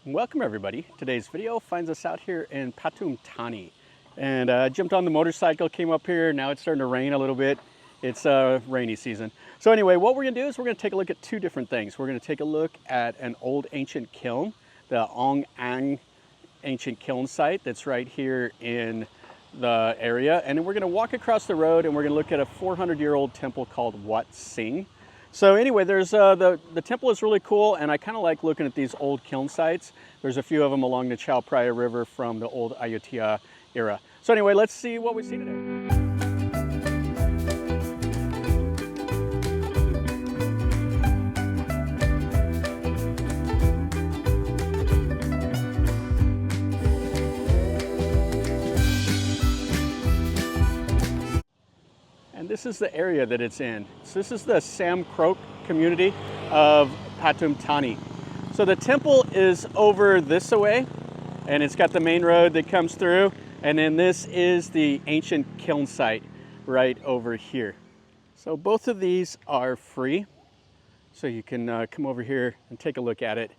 Welcome everybody. Today's video finds us out here in Pathum Thani. And I jumped on the motorcycle, came up here. Now it's starting to rain a little bit. It's rainy season. So anyway, what we're gonna do is we're gonna take a look at two different things. We're gonna take a look at an old ancient kiln, the Ong Ang ancient kiln site that's right here in the area. And then we're gonna walk across the road and we're gonna look at a 400-year-old temple called Wat Sing. So anyway, there's the temple is really cool, and I kind of like looking at these old kiln sites. There's a few of them along the Chao Phraya River from the old Ayutthaya era. So anyway, let's see what we see today. And this is the area that it's in. So this is the Sam Kok community of Pathum Thani. So the temple is over this way, and it's got the main road that comes through, and then this is the ancient kiln site right over here. So both of these are free, so you can come over here and take a look at it.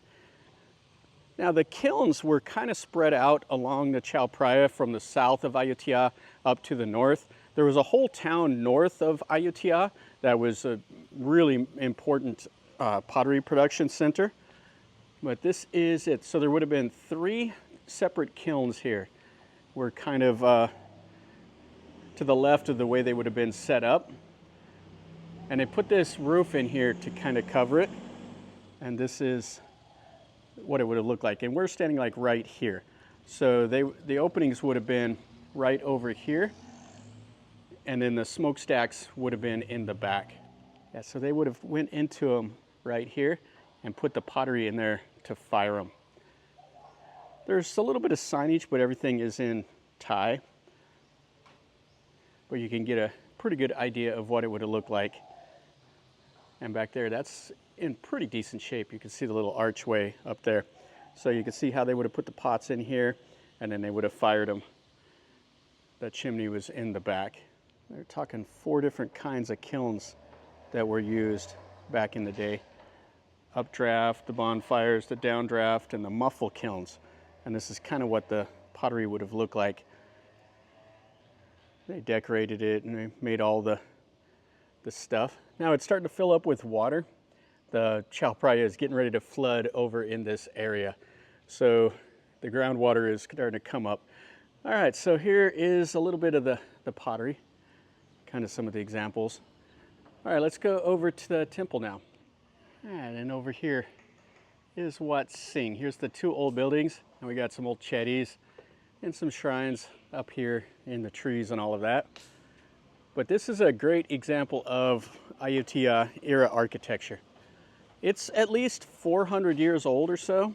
Now the kilns were kind of spread out along the Chao Phraya from the south of Ayutthaya up to the north. There was a whole town north of Ayutthaya that was a really important pottery production center. But this is it. So there would have been 3 separate kilns here. We're kind of to the left of the way they would have been set up. And they put this roof in here to kind of cover it. And this is what it would have looked like. And we're standing like right here. So the openings would have been right over here. And then the smokestacks would have been in the back. Yeah, so they would have went into them right here and put the pottery in there to fire them. There's a little bit of signage, but everything is in Thai. But you can get a pretty good idea of what it would have looked like. And back there, that's in pretty decent shape. You can see the little archway up there. So you can see how they would have put the pots in here, and then they would have fired them. The chimney was in the back. They're talking 4 different kinds of kilns that were used back in the day. Updraft, the bonfires, the downdraft, and the muffle kilns. And this is kind of what the pottery would have looked like. They decorated it and they made all the stuff. Now it's starting to fill up with water. The Chao Phraya is getting ready to flood over in this area. So the groundwater is starting to come up. All right, so here is a little bit of the pottery. Kind of some of the examples. All right, let's go over to the temple now. And then over here is Wat Sing. Here's the 2 old buildings, and we got some old chetties and some shrines up here in the trees and all of that. But this is a great example of Ayutthaya era architecture. It's at least 400 years old or so,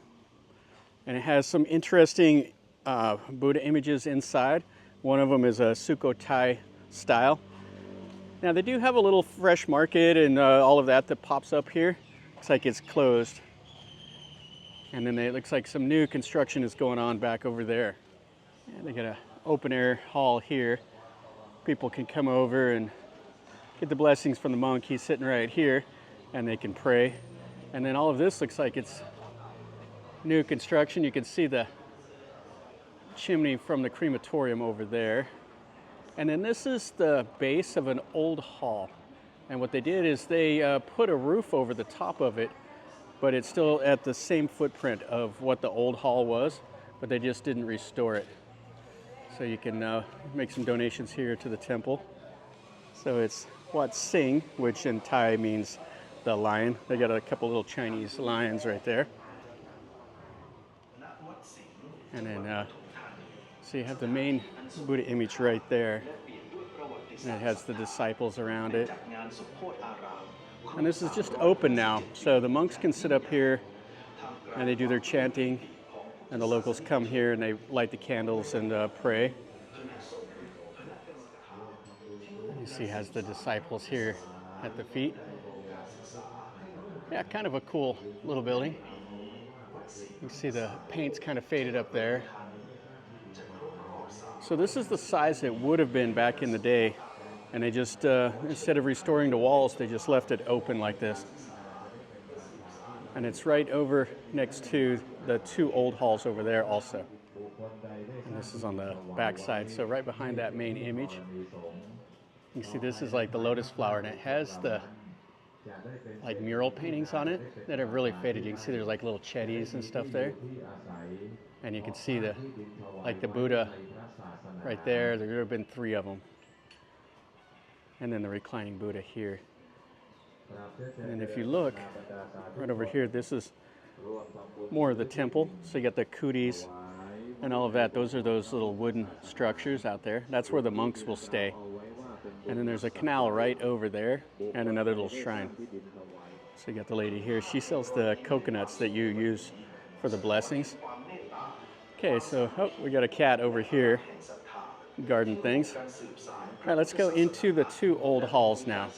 and it has some interesting Buddha images inside. One of them is a Sukhothai style. Now they do have a little fresh market and all of that pops up here. Looks like it's closed. And then it looks like some new construction is going on back over there. And they got an open air hall here. People can come over and get the blessings from the monk. He's sitting right here, and they can pray. And then all of this looks like it's new construction. You can see the chimney from the crematorium over there. And then this is the base of an old hall. And what they did is they put a roof over the top of it, but it's still at the same footprint of what the old hall was, but they just didn't restore it. So you can make some donations here to the temple. So it's Wat Sing, which in Thai means the lion. They got a couple little Chinese lions right there. And then so you have the main Buddha image right there, and it has the disciples around it. And this is just open now, so the monks can sit up here and they do their chanting, and the locals come here and they light the candles and pray. You see it has the disciples here at the feet. Yeah, kind of a cool little building. You can see the paint's kind of faded up there. So this is the size it would have been back in the day, and they just, instead of restoring the walls, they just left it open like this. And it's right over next to the two old halls over there also. And this is on the back side. So right behind that main image, you see this is like the lotus flower, and it has the like mural paintings on it that have really faded. You can see there's like little chetties and stuff there. And you can see the like the Buddha right there. There would have been 3 of them. And then the reclining Buddha here. And then if you look right over here, this is more of the temple. So you got the kutis and all of that. Those are those little wooden structures out there. That's where the monks will stay. And then there's a canal right over there and another little shrine. So you got the lady here. She sells the coconuts that you use for the blessings. Okay, so we got a cat over here, garden things. All right, let's go into the 2 old halls now.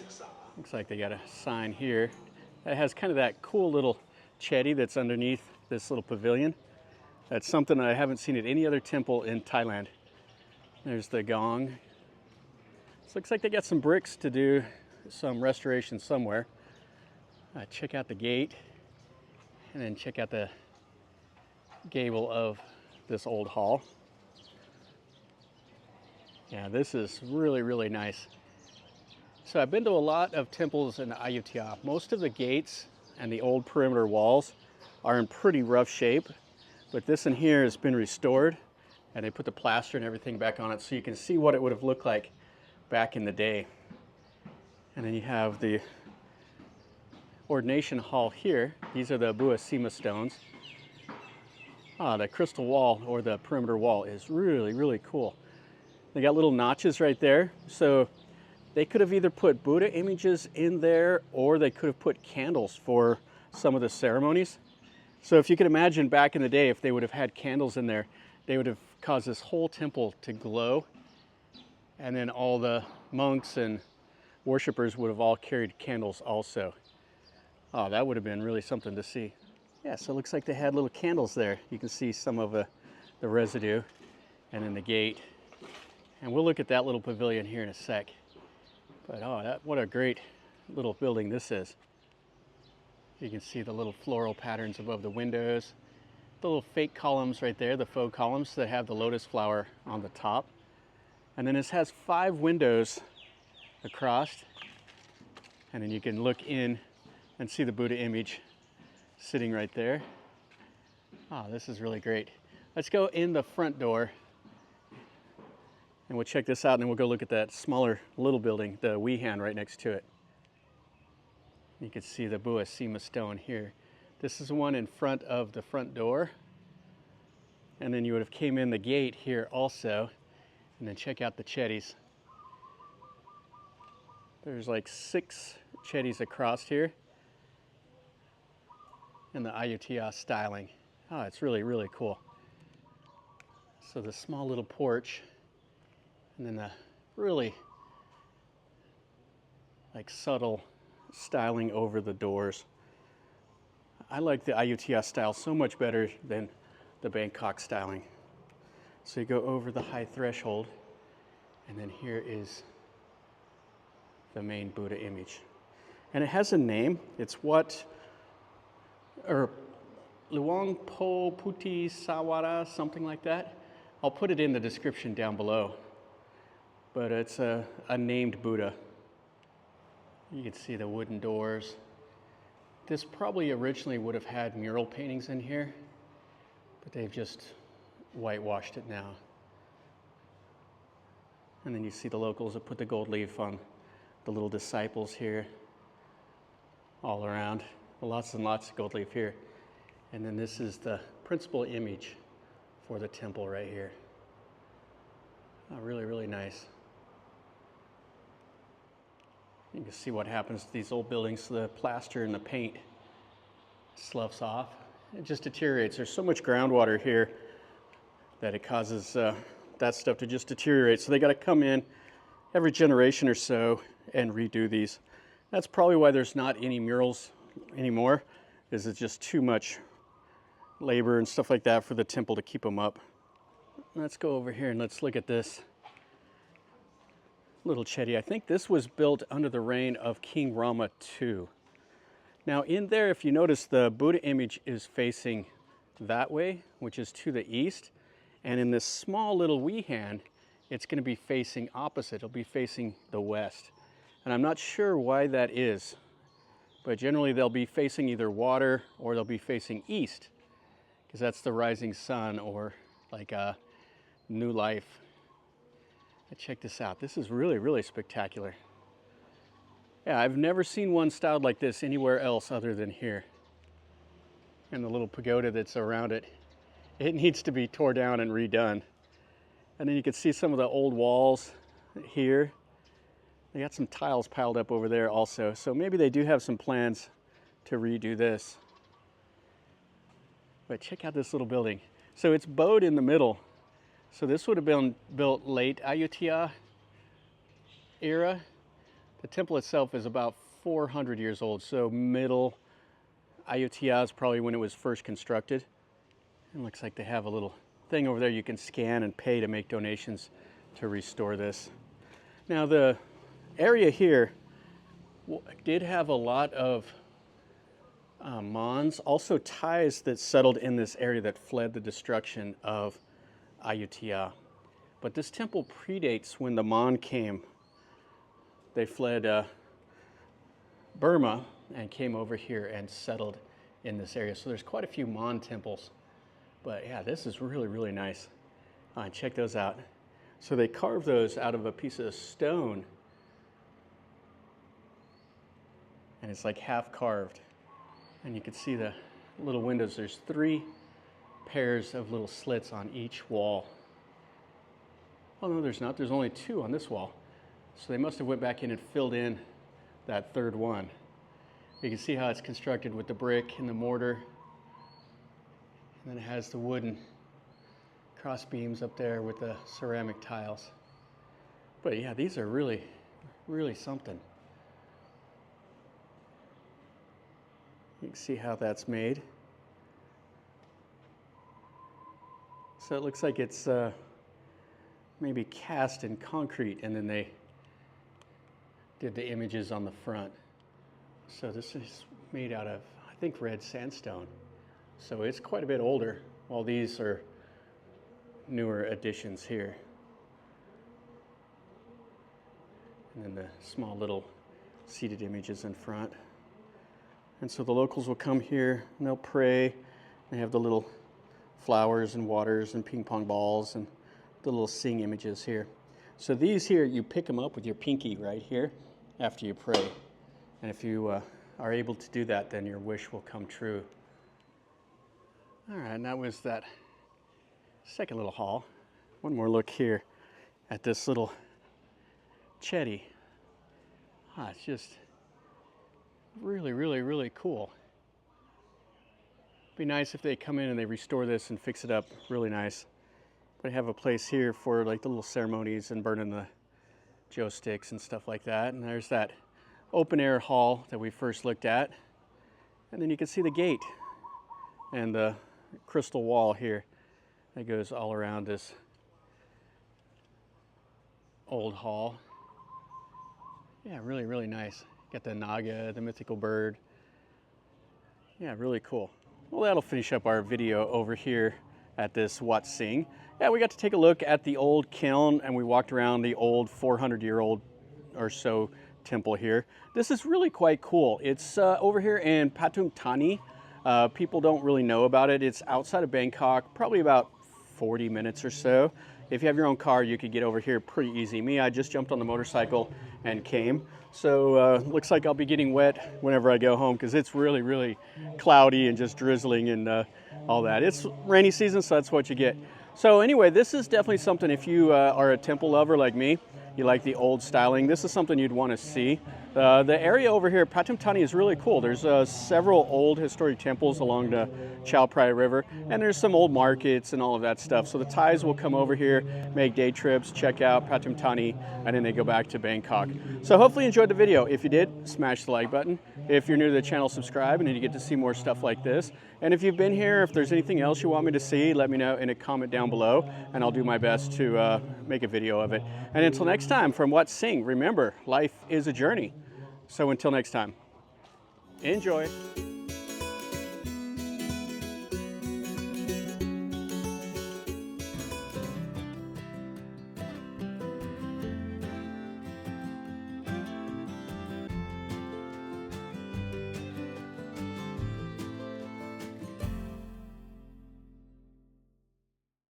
Looks like they got a sign here that has kind of that cool little chetty that's underneath this little pavilion. That's something that I haven't seen at any other temple in Thailand. There's the gong. This looks like they got some bricks to do some restoration somewhere. Check out the gate, and then check out the gable of this old hall. Yeah, this is really, really nice. So I've been to a lot of temples in Ayutthaya. Most of the gates and the old perimeter walls are in pretty rough shape, but this in here has been restored, and they put the plaster and everything back on it so you can see what it would have looked like back in the day. And then you have the ordination hall here. These are the Buddhist stones. The crystal wall or the perimeter wall is really, really cool. They got little notches right there. So they could have either put Buddha images in there, or they could have put candles for some of the ceremonies. So if you could imagine back in the day, if they would have had candles in there, they would have caused this whole temple to glow. And then all the monks and worshipers would have all carried candles also. Oh, that would have been really something to see. Yeah, so it looks like they had little candles there. You can see some of the residue, and then the gate. And we'll look at that little pavilion here in a sec. But what a great little building this is. You can see the little floral patterns above the windows. The little fake columns right there, the faux columns that have the lotus flower on the top. And then this has 5 windows across. And then you can look in and see the Buddha image sitting right there. Oh, this is really great. Let's go in the front door and we'll check this out, and then we'll go look at that smaller little building, the Wihan right next to it. You can see the Buddhist stone here. This is the one in front of the front door. And then you would have came in the gate here also, and then check out the chetties. There's like 6 chetties across here. And the Ayutthaya styling. Oh, it's really, really cool. So the small little porch, and then the really like subtle styling over the doors. I like the Ayutthaya style so much better than the Bangkok styling. So you go over the high threshold, and then here is the main Buddha image. And it has a name. It's Luang Po Puti Sawara, something like that. I'll put it in the description down below. But it's a named Buddha. You can see the wooden doors. This probably originally would have had mural paintings in here, but they've just whitewashed it now. And then you see the locals that put the gold leaf on the little disciples here, all around. Lots and lots of gold leaf here. And then this is the principal image for the temple right here. Oh, really, really nice. You can see what happens to these old buildings. The plaster and the paint sloughs off. It just deteriorates. There's so much groundwater here that it causes that stuff to just deteriorate. So they got to come in every generation or so and redo these. That's probably why there's not any murals anymore, is it's just too much labor and stuff like that for the temple to keep them up. Let's go over here and let's look at this little chetty. I think this was built under the reign of King Rama II. Now in there, if you notice, the Buddha image is facing that way, which is to the east. And in this small little Wihan, it's going to be facing opposite. It'll be facing the west. And I'm not sure why that is, but generally they'll be facing either water or they'll be facing east, because that's the rising sun, or like a new life. Check this out. This is really, really spectacular. Yeah, I've never seen one styled like this anywhere else other than here. And the little pagoda that's around it, it needs to be tore down and redone. And then you can see some of the old walls here. They got some tiles piled up over there also. So maybe they do have some plans to redo this. But check out this little building. So it's bowed in the middle. So this would have been built late Ayutthaya era. The temple itself is about 400 years old. So middle Ayutthaya is probably when it was first constructed. It looks like they have a little thing over there you can scan and pay to make donations to restore this. Now the area here did have a lot of Mons, also Thais that settled in this area that fled the destruction of Ayutthaya. But this temple predates when the Mon came. They fled Burma and came over here and settled in this area. So there's quite a few Mon temples. But yeah, this is really, really nice. Check those out. So they carved those out of a piece of stone. And it's like half carved. And you can see the little windows. There's 3 pairs of little slits on each wall. Oh no, there's not. There's only 2 on this wall. So they must have went back in and filled in that 3rd one. You can see how it's constructed with the brick and the mortar. And then it has the wooden cross beams up there with the ceramic tiles. But yeah, these are really, really something. You can see how that's made. So it looks like it's maybe cast in concrete, and then they did the images on the front. So this is made out of, I think, red sandstone. So it's quite a bit older, while these are newer additions here. And then the small little seated images in front. And so the locals will come here and they'll pray. They have the little flowers and waters and ping pong balls and the little Sing images here. So these here, you pick them up with your pinky right here after you pray. And if you are able to do that, then your wish will come true. All right, and that was that second little hall. One more look here at this little chetty. It's just really, really, really cool. Be nice if they come in and they restore this and fix it up really nice. But I have a place here for like the little ceremonies and burning the joe sticks and stuff like that. And there's that open air hall that we first looked at. And then you can see the gate and the crystal wall here that goes all around this old hall. Yeah, really, really nice. Got the naga, the mythical bird. Yeah, really cool. Well, that'll finish up our video over here at this Wat Sing. Yeah, we got to take a look at the old kiln, and we walked around the old 400-year-old or so temple here. This is really quite cool. It's over here in Pathum Thani. People don't really know about it. It's outside of Bangkok, probably about 40 minutes or so. If you have your own car, you could get over here pretty easy. Me, I just jumped on the motorcycle and came. So looks like I'll be getting wet whenever I go home because it's really, really cloudy and just drizzling and all that. It's rainy season, so that's what you get. So anyway, this is definitely something, if you are a temple lover like me, you like the old styling, this is something you'd want to see. The area over here, Pathum Thani, is really cool. There's several old historic temples along the Chao Phraya River, and there's some old markets and all of that stuff. So the Thais will come over here, make day trips, check out Pathum Thani, and then they go back to Bangkok. So hopefully you enjoyed the video. If you did, smash the like button. If you're new to the channel, subscribe, and then you get to see more stuff like this. And if you've been here, if there's anything else you want me to see, let me know in a comment down below, and I'll do my best to make a video of it. And until next time, from Wat Sing, remember, life is a journey. So until next time. Enjoy.